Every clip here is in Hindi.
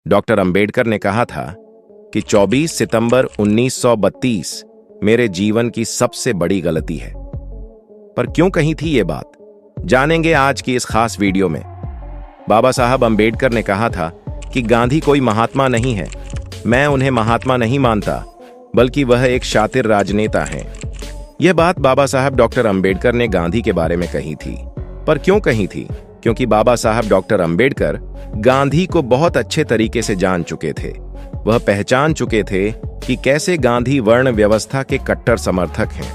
डॉक्टर अंबेडकर ने कहा था कि 24 सितंबर 1932 मेरे जीवन की सबसे बड़ी गलती है। पर क्यों कही थी ये बात, जानेंगे आज की इस खास वीडियो में। बाबा साहब अंबेडकर ने कहा था कि गांधी कोई महात्मा नहीं है। मैं उन्हें महात्मा नहीं मानता, बल्कि वह एक शातिर राजनेता हैं। यह बात बाबा साहब डॉक्टर अंबेडकर ने गांधी के बारे में कही थी। पर क्यों कही थी? क्योंकि बाबा साहब डॉक्टर अंबेडकर गांधी को बहुत अच्छे तरीके से जान चुके थे। वह पहचान चुके थे कि कैसे गांधी वर्ण व्यवस्था के कट्टर समर्थक हैं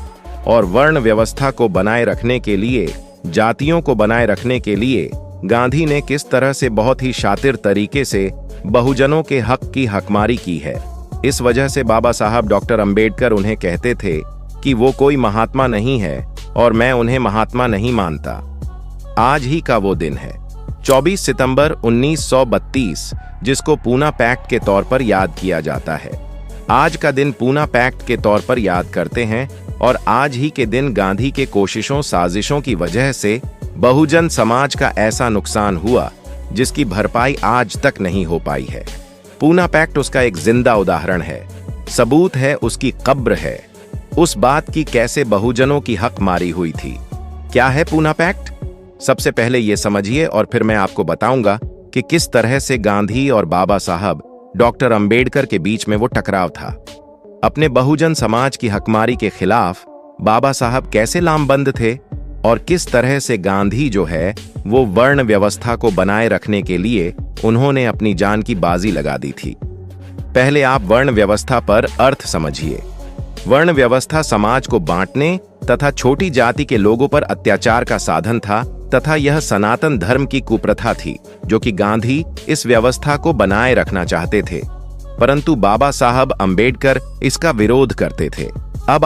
और वर्ण व्यवस्था को बनाए रखने के लिए, जातियों को बनाए रखने के लिए गांधी ने किस तरह से बहुत ही शातिर तरीके से बहुजनों के हक की हकमारी की है। इस वजह से बाबा साहब डॉक्टर अंबेडकर उन्हें कहते थे कि वो कोई महात्मा नहीं है और मैं उन्हें महात्मा नहीं मानता। आज ही का वो दिन है 24 सितंबर 1932, जिसको पूना पैक्ट के तौर पर याद किया जाता है। आज का दिन पूना पैक्ट के तौर पर याद करते हैं और आज ही के दिन गांधी के कोशिशों साजिशों की वजह से बहुजन समाज का ऐसा नुकसान हुआ जिसकी भरपाई आज तक नहीं हो पाई है। पूना पैक्ट उसका एक जिंदा उदाहरण है, सबूत है, उसकी कब्र है उस बात की कैसे बहुजनों की हक मारी हुई थी। क्या है पूना पैक्ट? सबसे पहले ये समझिए और फिर मैं आपको बताऊंगा कि किस तरह से गांधी और बाबा साहब डॉक्टर अंबेडकर के बीच में वो टकराव था। अपने बहुजन समाज की हकमारी के खिलाफ बाबा साहब कैसे लामबंद थे और किस तरह से गांधी जो है वो वर्ण व्यवस्था को बनाए रखने के लिए उन्होंने अपनी जान की बाजी लगा दी थी। पहले आप वर्ण व्यवस्था पर अर्थ समझिए। वर्ण व्यवस्था समाज को बांटने तथा छोटी जाति के लोगों पर अत्याचार का साधन था तथा यह सनातन धर्म की कुप्रथा थी जो कि गांधी इस व्यवस्था को बनाए रखना चाहते थे, परंतु बाबा साहब अंबेडकर इसका विरोध करते थे। अब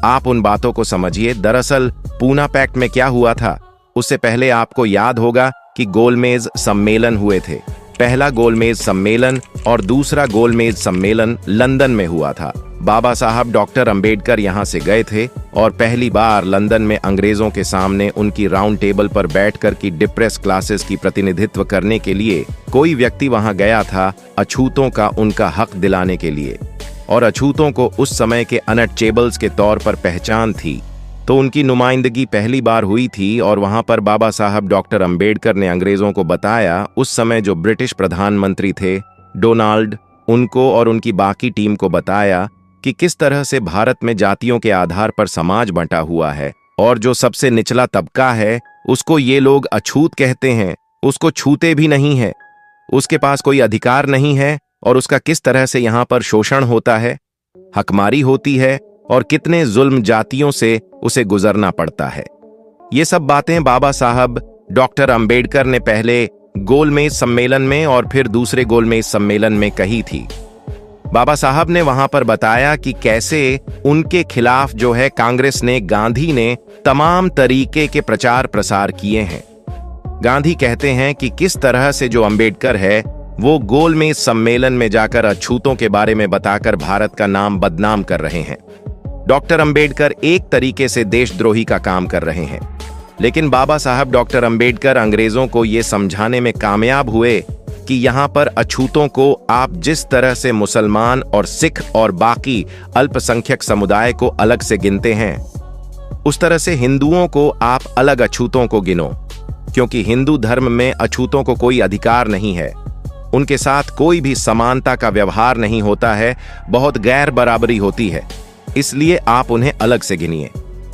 आप उन बातों को समझिए। दरअसल पूना पैक्ट में क्या हुआ था, उससे पहले आपको याद होगा कि गोलमेज सम्मेलन हुए थे। पहला गोलमेज सम्मेलन और दूसरा गोलमेज सम्मेलन लंदन में हुआ था। बाबा साहब डॉक्टर अंबेडकर यहां से गए थे और पहली बार लंदन में अंग्रेजों के सामने उनकी राउंड टेबल पर बैठकर की डिप्रेस क्लासेस की प्रतिनिधित्व करने के लिए कोई व्यक्ति वहां गया था, अछूतों का उनका हक दिलाने के लिए। और अछूतों को उस समय के अनटचेबल्स के तौर पर पहचान थी, तो उनकी नुमाइंदगी पहली बार हुई थी और वहां पर बाबा साहब डॉक्टर अंबेडकर ने अंग्रेजों को बताया, उस समय जो ब्रिटिश प्रधानमंत्री थे डोनाल्ड, उनको और उनकी बाकी टीम को बताया कि किस तरह से भारत में जातियों के आधार पर समाज बंटा हुआ है और जो सबसे निचला तबका है उसको ये लोग अछूत कहते हैं, उसको छूते भी नहीं है, उसके पास कोई अधिकार नहीं है और उसका किस तरह से यहाँ पर शोषण होता है, हकमारी होती है और कितने जुल्म जातियों से उसे गुजरना पड़ता है। ये सब बातें बाबा साहब डॉक्टर अंबेडकर ने पहले गोलमेज सम्मेलन में और फिर दूसरे गोलमेज सम्मेलन में कही थी। बाबा साहब ने वहां पर बताया कि कैसे उनके खिलाफ जो है कांग्रेस ने, गांधी ने तमाम तरीके के प्रचार प्रसार किए हैं। गांधी कहते हैं कि किस तरह से जो अंबेडकर है वो गोलमेज सम्मेलन में जाकर अछूतों के बारे में बताकर भारत का नाम बदनाम कर रहे हैं। डॉक्टर अंबेडकर एक तरीके से देशद्रोही का काम कर रहे हैं। लेकिन बाबा साहब डॉक्टर अंबेडकर अंग्रेजों को ये समझाने में कामयाब हुए कि यहाँ पर अछूतों को आप जिस तरह से मुसलमान और सिख और बाकी अल्पसंख्यक समुदाय को अलग से गिनते हैं, उस तरह से हिंदुओं को आप अलग अछूतों को गिनो, क्योंकि हिंदू धर्म में अछूतों को कोई अधिकार नहीं है, उनके साथ कोई भी समानता का व्यवहार नहीं होता है, बहुत गैर बराबरी होती है, इसलिए आप उन्हें अलग से गिनिए।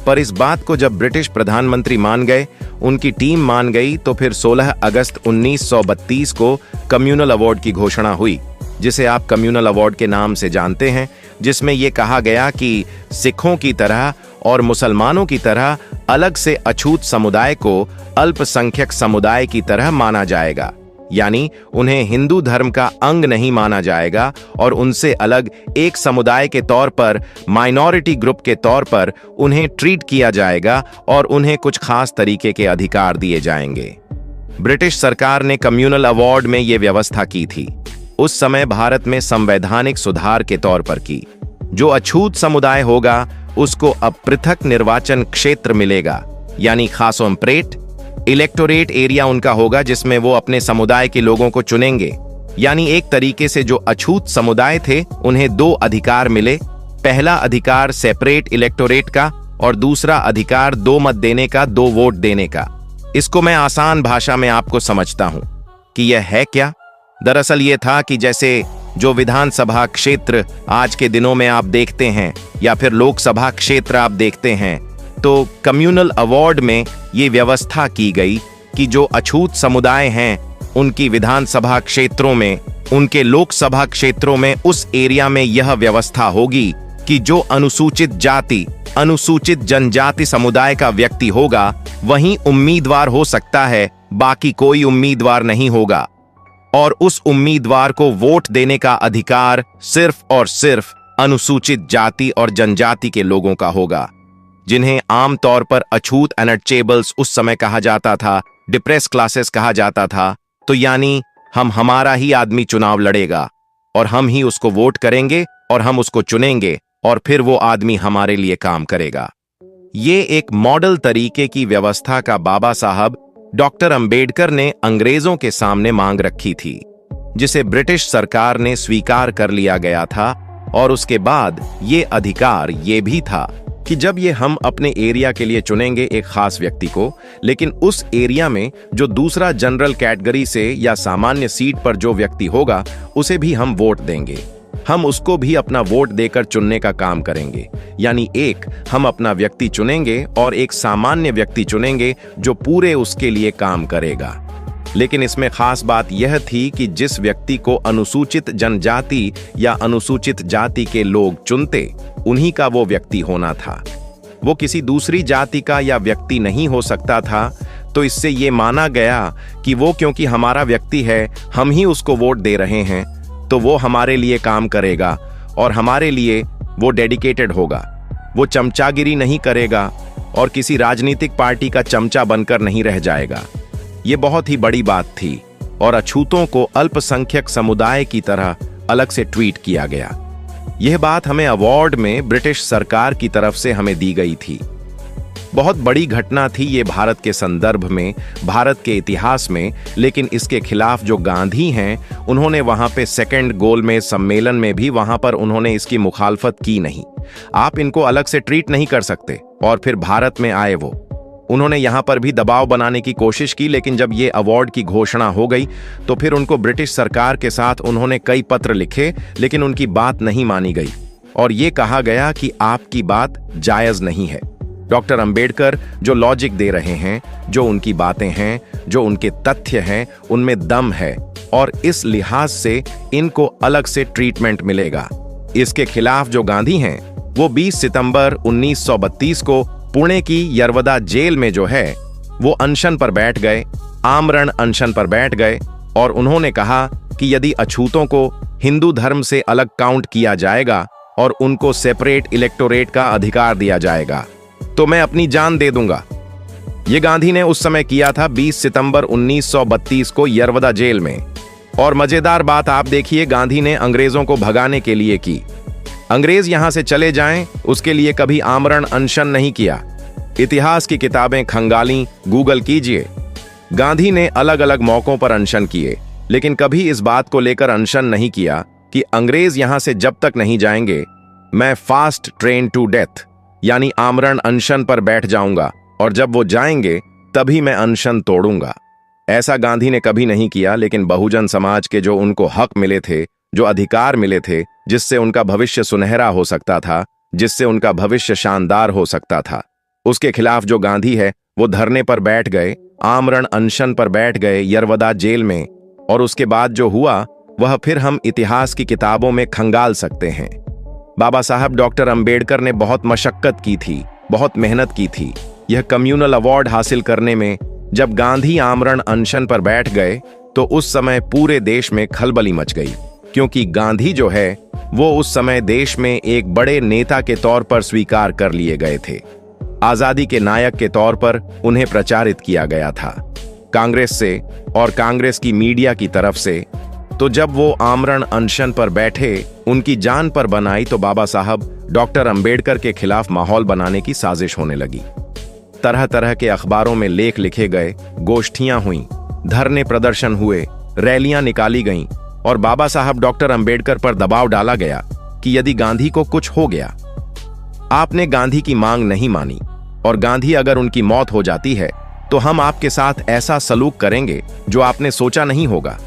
पर इस बात को जब ब्रिटिश प्रधानमंत्री मान गए, उनकी टीम मान गई, तो फिर 16 अगस्त 1932 को कम्युनल अवार्ड की घोषणा हुई, जिसे आप कम्युनल अवार्ड के नाम से जानते हैं, जिसमें यह कहा गया कि सिखों की तरह और मुसलमानों की तरह अलग से अछूत समुदाय को अल्पसंख्यक समुदाय की तरह माना जाएगा, यानी उन्हें हिंदू धर्म का अंग नहीं माना जाएगा और उनसे अलग एक समुदाय के तौर पर, माइनॉरिटी ग्रुप के तौर पर उन्हें ट्रीट किया जाएगा और उन्हें कुछ खास तरीके के अधिकार दिए जाएंगे। ब्रिटिश सरकार ने कम्युनल अवार्ड में यह व्यवस्था की थी, उस समय भारत में संवैधानिक सुधार के तौर पर की। जो अछूत समुदाय होगा उसको अब पृथक निर्वाचन क्षेत्र मिलेगा, यानी खासोम्प्रेट इलेक्टोरेट एरिया उनका होगा, जिसमें वो अपने समुदाय के लोगों को चुनेंगे। यानी एक तरीके से जो अछूत समुदाय थे उन्हें दो अधिकार मिले। पहला अधिकार सेपरेट इलेक्टोरेट का और दूसरा अधिकार दो मत देने का, दो वोट देने का। इसको मैं आसान भाषा में आपको समझता हूं कि यह है क्या। दरअसल यह था कि जैसे जो विधानसभा क्षेत्र आज के दिनों में आप देखते हैं या फिर लोकसभा क्षेत्र आप देखते हैं, तो कम्युनल अवार्ड में ये व्यवस्था की गई कि जो अछूत समुदाय हैं उनकी विधानसभा क्षेत्रों में, उनके लोकसभा क्षेत्रों में, उस एरिया में यह व्यवस्था होगी कि जो अनुसूचित जाति, अनुसूचित जनजाति समुदाय का व्यक्ति होगा वही उम्मीदवार हो सकता है, बाकी कोई उम्मीदवार नहीं होगा। और उस उम्मीदवार को वोट देने का अधिकार सिर्फ और सिर्फ अनुसूचित जाति और जनजाति के लोगों का होगा, जिन्हें आमतौर पर अछूत अनटचेबल्स उस समय कहा जाता था, डिप्रेस क्लासेस कहा जाता था। तो यानी हमारा ही आदमी चुनाव लड़ेगा और हम ही उसको वोट करेंगे और हम उसको चुनेंगे और फिर वो आदमी हमारे लिए काम करेगा। ये एक मॉडल तरीके की व्यवस्था का बाबा साहब डॉक्टर अंबेडकर ने अंग्रेजों के सामने मांग रखी थी, जिसे ब्रिटिश सरकार ने स्वीकार कर लिया गया था। और उसके बाद ये अधिकार ये भी था कि जब ये हम अपने एरिया के लिए चुनेंगे एक खास व्यक्ति को, लेकिन उस एरिया में जो दूसरा जनरल कैटेगरी से या सामान्य सीट पर जो व्यक्ति होगा उसे भी हम वोट देंगे। हम उसको भी अपना वोट देकर चुनने का काम करेंगे। यानी एक हम अपना व्यक्ति चुनेंगे और एक सामान्य व्यक्ति चुनेंगे जो पूरे उसके लिए काम करेगा। लेकिन इसमें खास बात यह थी कि जिस व्यक्ति को अनुसूचित जनजाति या अनुसूचित जाति के लोग चुनते, उन्हीं का वो व्यक्ति होना था। वो किसी दूसरी जाति का या व्यक्ति नहीं हो सकता था। तो इससे ये माना गया कि वो क्योंकि हमारा व्यक्ति है, हम ही उसको वोट दे रहे हैं, तो वो हमारे लिए काम करेगा और हमारे लिए वो डेडिकेटेड होगा। वो चमचागिरी नहीं करेगा और किसी राजनीतिक पार्टी का चमचा बनकर नहीं रह जाएगा। ये बहुत ही बड़ी बात थी और अछूतों को अल्पसंख्यक समुदाय की तरह अलग से ट्रीट किया गया। यह बात हमें अवार्ड में ब्रिटिश सरकार की तरफ से हमें दी गई थी। बहुत बड़ी घटना थी ये भारत के संदर्भ में, भारत के इतिहास में। लेकिन इसके खिलाफ जो गांधी हैं, उन्होंने वहां पे सेकंड गोलमेज सम्मेलन में भी वहां पर उन्होंने इसकी मुखालफत की नहीं। आप इनको अलग से ट्रीट नहीं कर सकते। और फिर भारत में आए वो, उन्होंने यहां पर भी दबाव बनाने की कोशिश की, लेकिन जब ये अवार्ड की घोषणा हो गई तो फिर उनको ब्रिटिश सरकार के साथ उन्होंने कई पत्र लिखे, लेकिन उनकी बात नहीं मानी गई और ये कहा गया कि आपकी बात जायज नहीं है। डॉक्टर अंबेडकर जो लॉजिक दे रहे हैं, जो उनकी बातें हैं, जो उनके तथ्य हैं, उनमें दम है और इस लिहाज से इनको अलग से ट्रीटमेंट मिलेगा। इसके खिलाफ जो गांधी हैं, वो 20 सितंबर 1932 को पुणे की यरवदा जेल में जो है वो अनशन पर बैठ गए, आमरण अनशन पर बैठ गए और उन्होंने कहा कि यदि अछूतों को हिंदू धर्म से अलग काउंट किया जाएगा और उनको सेपरेट इलेक्टोरेट का अधिकार दिया जाएगा तो मैं अपनी जान दे दूंगा। ये गांधी ने उस समय किया था 20 सितंबर 1932 को यरवदा जेल में। और मजेदार बात आप देखिए, गांधी ने अंग्रेजों को भगाने के लिए की। अंग्रेज यहां से चले जाएं, उसके लिए कभी आमरण अनशन नहीं किया। इतिहास की किताबें खंगाली, गूगल कीजिए। गांधी ने अलग अलग मौकों पर अनशन किए, लेकिन कभी इस बात को लेकर अनशन नहीं किया कि अंग्रेज यहां से जब तक नहीं जाएंगे मैं फास्ट ट्रेन टू डेथ यानी आमरण अनशन पर बैठ जाऊंगा और जब वो जाएंगे तभी मैं अनशन तोड़ूंगा। ऐसा गांधी ने कभी नहीं किया। लेकिन बहुजन समाज के जो उनको हक मिले थे, जो अधिकार मिले थे, जिससे उनका भविष्य सुनहरा हो सकता था, जिससे उनका भविष्य शानदार हो सकता था, उसके खिलाफ जो गांधी है वो धरने पर बैठ गए, आमरण अनशन पर बैठ गए यरवदा जेल में। और उसके बाद जो हुआ वह फिर हम इतिहास की किताबों में खंगाल सकते हैं। बाबा साहब डॉक्टर अंबेडकर ने बहुत मशक्कत की थी, बहुत मेहनत की थी यह कम्युनल अवार्ड हासिल करने में। जब गांधी आमरण अनशन पर बैठ गए तो उस समय पूरे देश में खलबली मच गई, क्योंकि गांधी जो है वो उस समय देश में एक बड़े नेता के तौर पर स्वीकार कर लिए गए थे। आजादी के नायक के तौर पर उन्हें प्रचारित किया गया था कांग्रेस से और कांग्रेस की मीडिया की तरफ से। तो जब वो आमरण अनशन पर बैठे, उनकी जान पर बनाई, तो बाबा साहब डॉक्टर अंबेडकर के खिलाफ माहौल बनाने की साजिश होने लगी। तरह तरह के अखबारों में लेख लिखे गए, गोष्ठियां हुईं, धरने प्रदर्शन हुए, रैलियां निकाली गईं और बाबा साहब डॉक्टर अंबेडकर पर दबाव डाला गया कि यदि गांधी को कुछ हो गया। आपने गांधी की मांग नहीं मानी और गांधी अगर उनकी मौत हो जाती है तो हम आपके साथ ऐसा सलूक करेंगे जो आपने सोचा नहीं होगा।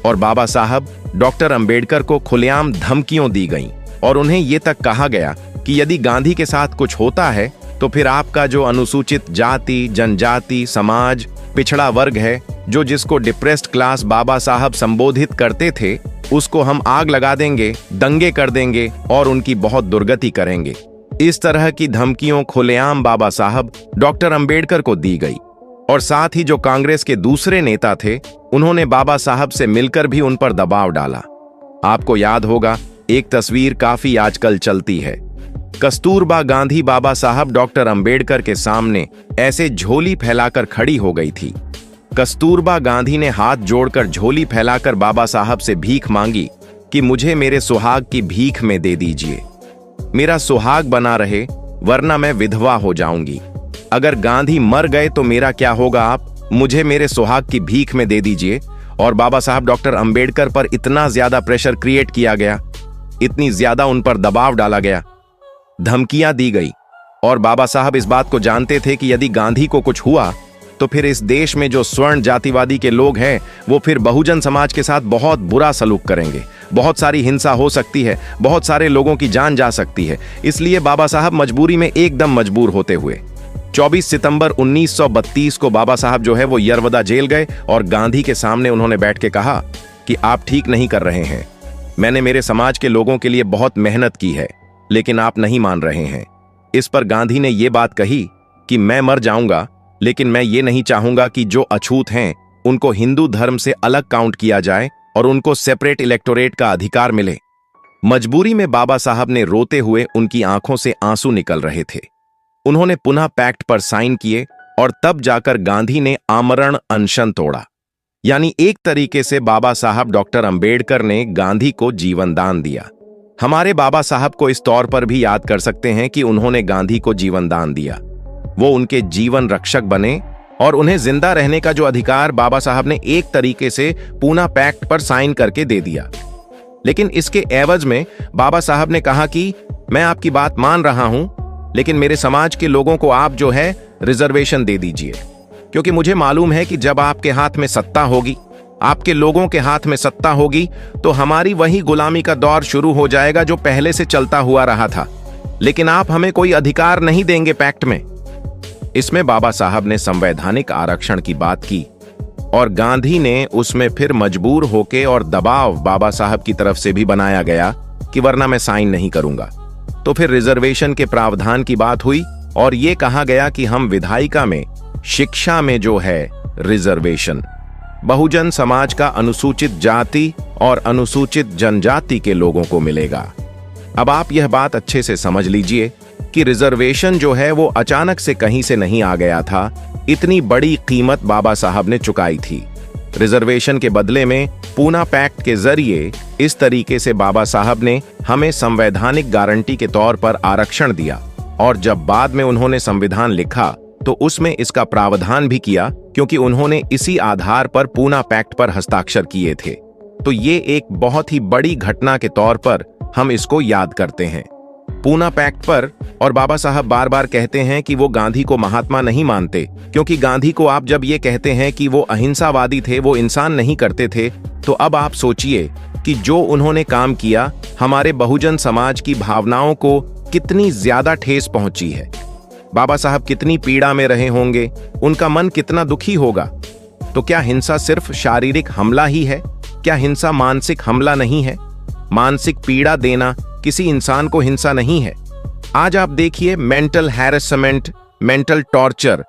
और बाबा साहब डॉक्टर अंबेडकर को खुलेआम धमकियों दी गईं और उन्हें यह तक कहा गया कि यदि गांधी के साथ कुछ होता है तो फिर आपका जो अनुसूचित जाति, जनजाति, समाज, पिछड़ा वर्ग है, जो जिसको डिप्रेस्ड क्लास बाबा साहब संबोधित करते थे, उसको हम आग लगा देंगे, दंगे कर देंगे और उनकी बहुत दुर्गति करेंगे। इस तरह की धमकियों खुलेआम बाबा साहब डॉक्टर अंबेडकर को दी गई और साथ ही जो कांग्रेस के दूसरे नेता थे, उन्होंने बाबा साहब से मिलकर भी उन पर दबाव डाला। आपको याद होगा, एक तस्वीर काफी आजकल चलती है। कस्तूरबा गांधी बाबा साहब डॉक्टर अंबेडकर के सामने ऐसे झोली फैलाकर खड़ी हो गई थी। कस्तूरबा गांधी ने हाथ जोड़कर झोली फैलाकर बाबा साहब से भीख मांगी कि मुझे मेरे सुहाग की भीख में दे दीजिए, मेरा सुहाग बना रहे, वरना मैं विधवा हो जाऊंगी। अगर गांधी मर गए तो मेरा क्या होगा, आप मुझे मेरे सुहाग की भीख में दे दीजिए। और बाबा साहब डॉक्टर अंबेडकर पर इतना ज्यादा प्रेशर क्रिएट किया गया, इतनी ज्यादा उन पर दबाव डाला गया, धमकियां दी गई। और बाबा साहब इस बात को जानते थे कि यदि गांधी को कुछ हुआ तो फिर इस देश में जो स्वर्ण जातिवादी के लोग हैं वो फिर बहुजन समाज के साथ बहुत बुरा सलूक करेंगे, बहुत सारी हिंसा हो सकती है, बहुत सारे लोगों की जान जा सकती है। इसलिए बाबा साहब मजबूरी में एकदम मजबूर होते हुए 24 सितंबर 1932 को बाबा साहब जो है वो यरवदा जेल गए और गांधी के सामने उन्होंने बैठ के कहा कि आप ठीक नहीं कर रहे हैं, मैंने मेरे समाज के लोगों के लिए बहुत मेहनत की है, लेकिन आप नहीं मान रहे हैं। इस पर गांधी ने यह बात कही कि मैं मर जाऊंगा, लेकिन मैं ये नहीं चाहूंगा कि जो अछूत हैं उनको हिंदू धर्म से अलग काउंट किया जाए और उनको सेपरेट इलेक्टोरेट का अधिकार मिले। मजबूरी में बाबा साहब ने रोते हुए, उनकी आंखों से आंसू निकल रहे थे। उन्होंने पुनः पैक्ट पर साइन किए और तब जाकर गांधी ने आमरण अनशन तोड़ा। यानी एक तरीके से बाबा साहब डॉक्टर अंबेडकर ने गांधी को जीवन दान दिया। हमारे बाबा साहब को इस तौर पर भी याद कर सकते हैं कि उन्होंने गांधी को जीवन दान दिया, वो उनके जीवन रक्षक बने और उन्हें जिंदा रहने का जो अधिकार बाबा साहब ने एक तरीके से पूना पैक्ट पर साइन करके दे दिया। लेकिन इसके एवज में बाबा साहब ने कहा कि मैं आपकी बात मान रहा हूं, लेकिन मेरे समाज के लोगों को आप जो है रिजर्वेशन दे दीजिए, क्योंकि मुझे मालूम है कि जब आपके हाथ में सत्ता होगी, आपके लोगों के हाथ में सत्ता होगी, तो हमारी वही गुलामी का दौर शुरू हो जाएगा जो पहले से चलता हुआ रहा था। लेकिन आप हमें कोई अधिकार नहीं देंगे पैक्ट में। इसमें बाबा साहब ने संवैधानिक आरक्षण की बात की और गांधी ने उसमें फिर मजबूर होके और दबाव बाबा साहब की तरफ से भी बनाया गया कि वरना मैं साइन नहीं करूंगा। तो फिर रिजर्वेशन के प्रावधान की बात हुई और यह कहा गया कि हम विधायिका में, शिक्षा में जो है रिजर्वेशन, बहुजन समाज का अनुसूचित जाति और अनुसूचित जनजाति के लोगों को मिलेगा। अब आप यह बात अच्छे से समझ लीजिए कि रिजर्वेशन जो है वो अचानक से कहीं से नहीं आ गया था, इतनी बड़ी कीमत बाबा साहब ने चुकाई थी। रिजर्वेशन के बदले में पूना पैक्ट के जरिए इस तरीके से बाबा साहब ने हमें संवैधानिक गारंटी के तौर पर आरक्षण दिया और जब बाद में उन्होंने संविधान लिखा तो उसमें इसका प्रावधान भी किया, क्योंकि उन्होंने इसी आधार पर पूना पैक्ट पर हस्ताक्षर किए थे। तो ये एक बहुत ही बड़ी घटना के तौर पर हम इसको याद करते हैं। पूना पैक्ट पर और बाबा साहब बार बार कहते हैं कि वो गांधी को महात्मा नहीं मानते, क्योंकि गांधी को आप जब ये कहते हैं कि वो अहिंसावादी थे, वो इंसान नहीं करते थे, तो अब आप सोचिए कि जो उन्होंने काम किया हमारे बहुजन समाज की भावनाओं को कितनी ज्यादा ठेस पहुंची है। बाबा साहब कितनी पीड़ा में रहे होंगे, उनका मन कितना दुखी होगा। तो क्या हिंसा सिर्फ शारीरिक हमला ही है? क्या हिंसा मानसिक हमला नहीं है? मानसिक पीड़ा देना किसी इंसान को हिंसा नहीं है? आज आप देखिए, मेंटल हैरेसमेंट, मेंटल टॉर्चर,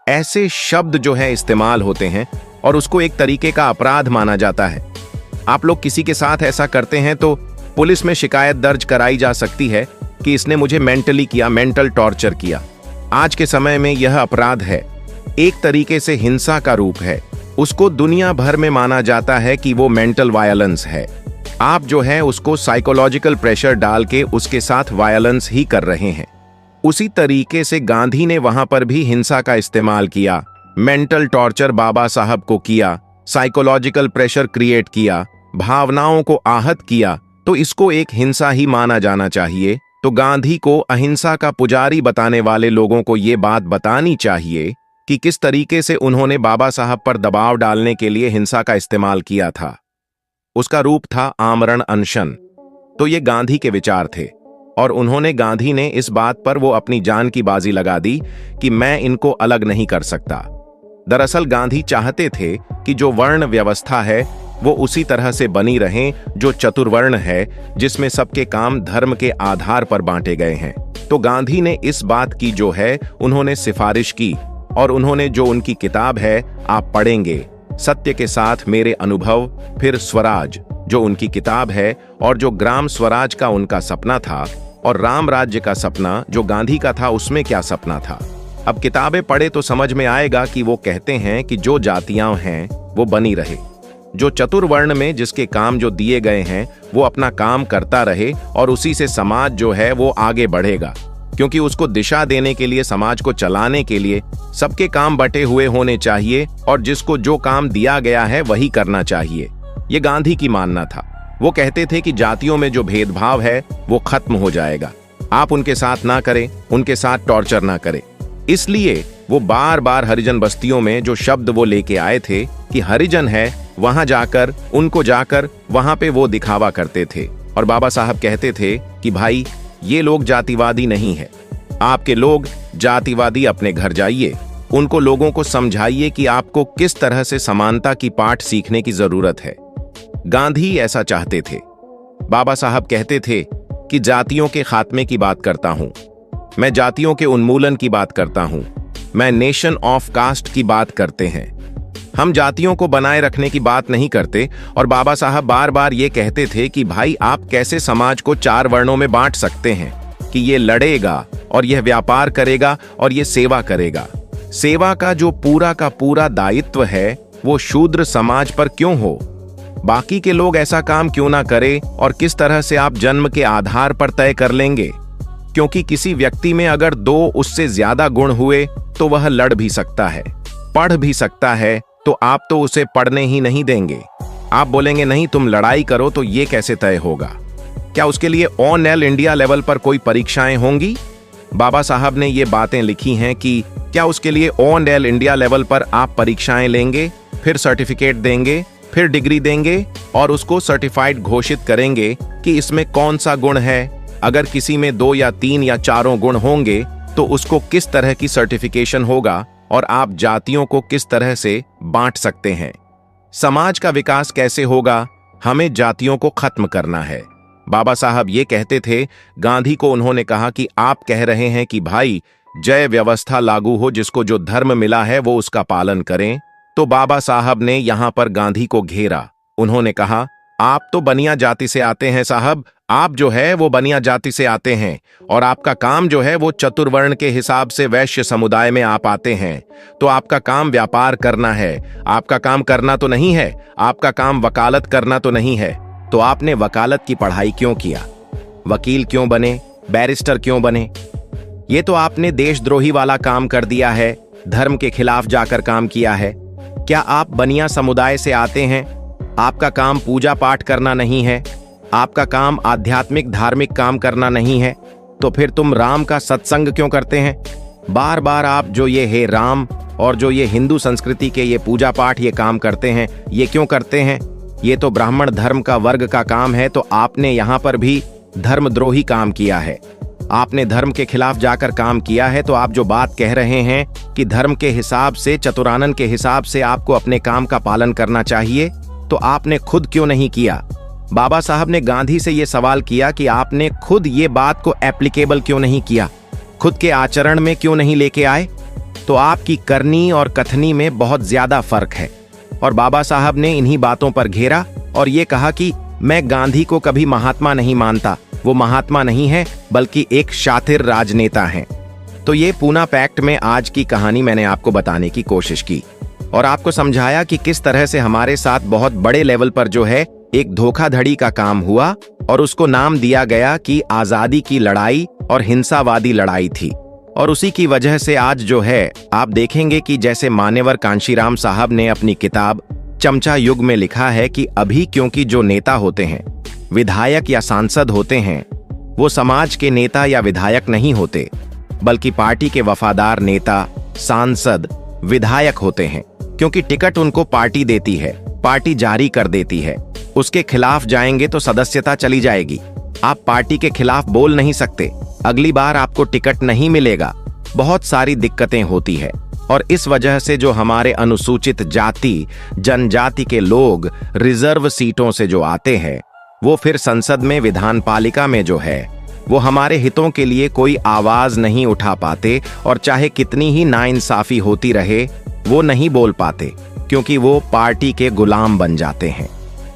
ऐसे शब्द जो है इस्तेमाल होते हैं और उसको एक तरीके का अपराध माना जाता है। आप लोग किसी के साथ ऐसा करते हैं तो पुलिस में शिकायत दर्ज कराई जा सकती है कि इसने मुझे मेंटली किया, मेंटल टॉर्चर किया। आज के समय में यह अपराध है, एक तरीके से हिंसा का रूप है। उसको दुनिया भर में माना जाता है कि वो मेंटल वायलेंस है। आप जो है उसको साइकोलॉजिकल प्रेशर डाल के उसके साथ वायलेंस ही कर रहे हैं। उसी तरीके से गांधी ने वहां पर भी हिंसा का इस्तेमाल किया, मेंटल टॉर्चर बाबा साहब को किया, साइकोलॉजिकल प्रेशर क्रिएट किया भावनाओं को आहत किया तो इसको एक हिंसा ही माना जाना चाहिए। तो गांधी को अहिंसा का पुजारी बताने वाले लोगों को ये बात बतानी चाहिए कि किस तरीके से उन्होंने बाबा साहब पर दबाव डालने के लिए हिंसा का इस्तेमाल किया था। उसका रूप था आमरण अनशन। तो ये गांधी के विचार थे और गांधी ने इस बात पर वो अपनी जान की बाजी लगा दी कि मैं इनको अलग नहीं कर सकता। दरअसल गांधी चाहते थे कि जो वर्ण व्यवस्था है वो उसी तरह से बनी रहे जो चतुर्वर्ण है, जिसमें सबके काम धर्म के आधार पर बांटे गए हैं। तो गांधी ने इस बात की जो है उन्होंने सिफारिश की और उन्होंने जो उनकी किताब है आप पढ़ेंगे, सत्य के साथ मेरे अनुभव, फिर स्वराज जो उनकी किताब है, और जो ग्राम स्वराज का उनका सपना था और राम राज्य का सपना जो गांधी का था उसमें क्या सपना था। अब किताबें पढ़े तो समझ में आएगा कि वो कहते हैं कि जो जातियां हैं वो बनी रहे, जो चतुर्वर्ण में जिसके काम जो दिए गए हैं वो अपना काम करता रहे और उसी से समाज जो है वो आगे बढ़ेगा, क्योंकि उसको दिशा देने के लिए, समाज को चलाने के लिए सबके काम बटे हुए होने चाहिए और जिसको जो काम दिया गया है वही करना चाहिए। ये गांधी की मानना था। वो कहते थे कि जातियों में जो भेदभाव है वो खत्म हो जाएगा, आप उनके साथ ना करें, उनके साथ टॉर्चर ना करें। इसलिए वो बार बार हरिजन बस्तियों में जो शब्द वो लेके आए थे कि हरिजन है, वहां जाकर उनको जाकर वहां पे वो दिखावा करते थे। और बाबा साहब कहते थे कि भाई ये लोग जातिवादी नहीं है, आपके लोग जातिवादी अपने घर जाइए, उनको लोगों को समझाइए कि आपको किस तरह से समानता की पाठ सीखने की जरूरत है। गांधी ऐसा चाहते थे। बाबा साहब कहते थे कि जातियों के खात्मे की बात करता हूं, मैं जातियों के उन्मूलन की बात करता हूं, मैं नेशन ऑफ कास्ट की बात करते हैं, हम जातियों को बनाए रखने की बात नहीं करते। और बाबा साहब बार बार ये कहते थे कि भाई आप कैसे समाज को 4 वर्णों में बांट सकते हैं कि ये लड़ेगा और यह व्यापार करेगा और ये सेवा करेगा। सेवा का जो पूरा का पूरा दायित्व है वो शूद्र समाज पर क्यों हो, बाकी के लोग ऐसा काम क्यों ना करे, और किस तरह से आप जन्म के आधार पर तय कर लेंगे, क्योंकि किसी व्यक्ति में अगर 2 उससे ज्यादा गुण हुए तो वह लड़ भी सकता है, पढ़ भी सकता है, तो आप तो उसे पढ़ने ही नहीं देंगे। आप बोलेंगे नहीं तुम लड़ाई करो, तो ये कैसे तय होगा? क्या उसके लिए ऑन एल इंडिया लेवल पर कोई परीक्षाएं होंगी? बाबा साहब ने ये बातें लिखी हैं कि क्या उसके लिए ऑन एल इंडिया लेवल पर आप परीक्षाएं लेंगे, फिर सर्टिफिकेट देंगे, फिर डिग्री देंगे और उसको सर्टिफाइड घोषित करेंगे कि इसमें कौन सा गुण है। अगर किसी में 2 या 3 या 4 गुण होंगे तो उसको किस तरह की सर्टिफिकेशन होगा और आप जातियों को किस तरह से बांट सकते हैं। समाज का विकास कैसे होगा? हमें जातियों को खत्म करना है। बाबा साहब ये कहते थे। गांधी को उन्होंने कहा कि आप कह रहे हैं कि भाई जय व्यवस्था लागू हो, जिसको जो धर्म मिला है वो उसका पालन करें। तो बाबा साहब ने यहां पर गांधी को घेरा। उन्होंने कहा आप तो बनिया जाति से आते हैं साहब, आप जो है वो बनिया जाति से आते हैं और आपका काम जो है वो चतुर्वर्ण के हिसाब से वैश्य समुदाय में आप आते हैं, तो आपका काम व्यापार करना है, आपका काम करना तो नहीं है, आपका काम वकालत करना तो नहीं है। तो आपने वकालत की पढ़ाई क्यों किया? वकील क्यों बने? बैरिस्टर क्यों बने? ये तो आपने देशद्रोही वाला काम कर दिया है, धर्म के खिलाफ जाकर काम किया है। क्या आप बनिया समुदाय से आते हैं? आपका काम पूजा पाठ करना नहीं है, आपका काम आध्यात्मिक धार्मिक काम करना नहीं है, तो फिर तुम राम का सत्संग क्यों करते हैं? बार बार आप जो ये है राम और जो ये हिंदू संस्कृति के ये पूजा पाठ ये काम करते हैं, ये क्यों करते हैं? ये तो ब्राह्मण धर्म का वर्ग का काम है। तो आपने यहाँ पर भी धर्मद्रोही काम किया है, आपने धर्म के खिलाफ जाकर काम किया है। तो आप जो बात कह रहे हैं कि धर्म के हिसाब से, चतुरानन के हिसाब से आपको अपने काम का पालन करना चाहिए, तो आपने खुद क्यों नहीं किया? बाबा साहब ने गांधी से यह सवाल किया कि आपने खुद ये बात को एप्लीकेबल क्यों नहीं किया, खुद के आचरण में क्यों नहीं लेके आए? तो आपकी करनी और कथनी में बहुत ज्यादा फर्क है। और बाबा साहब ने इन्हीं बातों पर घेरा और ये कहा कि मैं गांधी को कभी महात्मा नहीं मानता, वो महात्मा नहीं है बल्कि एक शातिर राजनेता हैं। तो ये पूना पैक्ट में आज की कहानी मैंने आपको बताने की कोशिश की और आपको समझाया कि किस तरह से हमारे साथ बहुत बड़े लेवल पर जो है एक धोखाधड़ी का काम हुआ और उसको नाम दिया गया कि आजादी की लड़ाई और हिंसावादी लड़ाई थी। और उसी की वजह से आज जो है आप देखेंगे कि जैसे मान्यवर कांशीराम साहब ने अपनी किताब चमचा युग में लिखा है कि अभी क्योंकि जो नेता होते हैं, विधायक या सांसद होते हैं, वो समाज के नेता या विधायक नहीं होते, बल्कि पार्टी के वफादार नेता, सांसद, विधायक होते हैं। क्योंकि टिकट उनको पार्टी देती है, पार्टी जारी कर देती है। उसके खिलाफ जाएंगे तो सदस्यता चली जाएगी। आप पार्टी के खिलाफ बोल नहीं सकते, अगली बार आपको टिकट नहीं मिलेगा। बहुत सारी दिक्कतें होती है और इस वजह से जो हमारे अनुसूचित जाति, जनजाति के लोग रिजर्व सीटों से जो आते हैं, वो फिर संसद में, विधान पालिका में जो है, वो हमारे हितों के लिए कोई आवाज नहीं उठा पाते और चाहे कितनी ही नाइंसाफी होती रहे, वो नहीं बोल पाते क्योंकि वो पार्टी के गुलाम बन जाते हैं।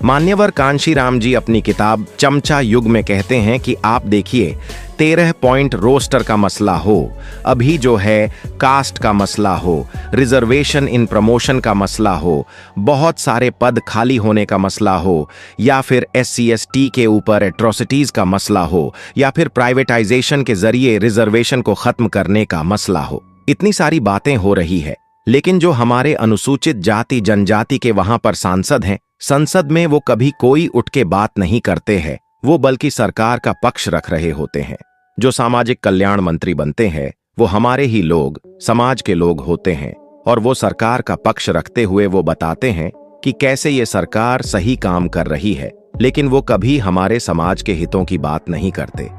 मान्यवर कांशीराम जी अपनी किताब चमचा युग में कहते हैं कि आप देखिए, 13 पॉइंट रोस्टर का मसला हो, अभी जो है कास्ट का मसला हो, रिजर्वेशन इन प्रमोशन का मसला हो, बहुत सारे पद खाली होने का मसला हो, या फिर SC/ST के ऊपर एट्रोसिटीज का मसला हो, या फिर प्राइवेटाइजेशन के जरिए रिजर्वेशन को खत्म करने का मसला हो। इतनी सारी बातें हो रही है, लेकिन जो हमारे अनुसूचित जाति जनजाति के वहां पर सांसद हैं, संसद में वो कभी कोई उठ के बात नहीं करते हैं, वो बल्कि सरकार का पक्ष रख रहे होते हैं। जो सामाजिक कल्याण मंत्री बनते हैं, वो हमारे ही लोग, समाज के लोग होते हैं और वो सरकार का पक्ष रखते हुए वो बताते हैं कि कैसे ये सरकार सही काम कर रही है, लेकिन वो कभी हमारे समाज के हितों की बात नहीं करते।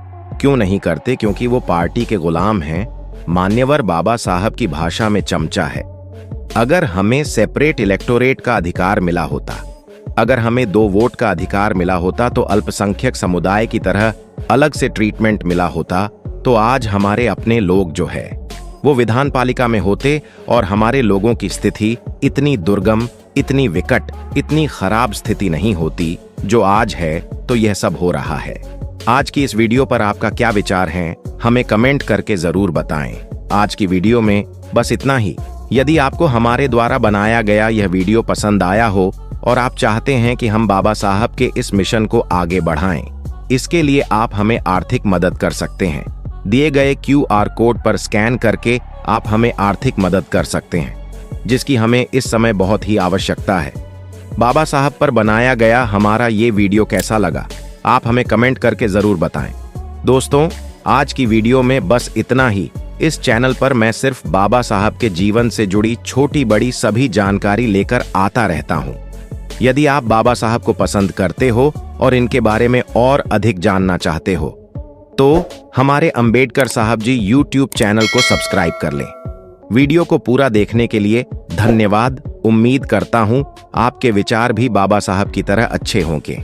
क्यों नहीं करते? क्योंकि वो पार्टी के गुलाम हैं। मान्यवर बाबा साहब की भाषा में चमचा है। अगर हमें सेपरेट इलेक्टोरेट का अधिकार मिला होता, अगर हमें 2 वोट का अधिकार मिला होता, तो अल्पसंख्यक समुदाय की तरह अलग से ट्रीटमेंट मिला होता, तो आज हमारे अपने लोग जो है वो विधान पालिका में होते और हमारे लोगों की स्थिति इतनी दुर्गम, इतनी विकट, इतनी खराब स्थिति नहीं होती जो आज है। तो यह सब हो रहा है। आज की इस वीडियो पर आपका क्या विचार है, हमें कमेंट करके जरूर बताएं। आज की वीडियो में बस इतना ही। यदि आपको हमारे द्वारा बनाया गया यह वीडियो पसंद आया हो और आप चाहते हैं कि हम बाबा साहब के इस मिशन को आगे बढ़ाएं, इसके लिए आप हमें आर्थिक मदद कर सकते हैं। दिए गए QR कोड पर स्कैन करके आप हमें आर्थिक मदद कर सकते हैं, जिसकी हमें इस समय बहुत ही आवश्यकता है। बाबा साहब पर बनाया गया हमारा ये वीडियो कैसा लगा, आप हमें कमेंट करके जरूर बताएं। दोस्तों, आज की वीडियो में बस इतना ही। इस चैनल पर मैं सिर्फ बाबा साहब के जीवन से जुड़ी छोटी बड़ी सभी जानकारी लेकर आता रहता हूं। यदि आप बाबा साहब को पसंद करते हो और इनके बारे में और अधिक जानना चाहते हो, तो हमारे अंबेडकर साहब जी YouTube चैनल को सब्सक्राइब कर लें। वीडियो को पूरा देखने के लिए धन्यवाद। उम्मीद करता हूं आपके विचार भी बाबा साहब की तरह अच्छे होंगे।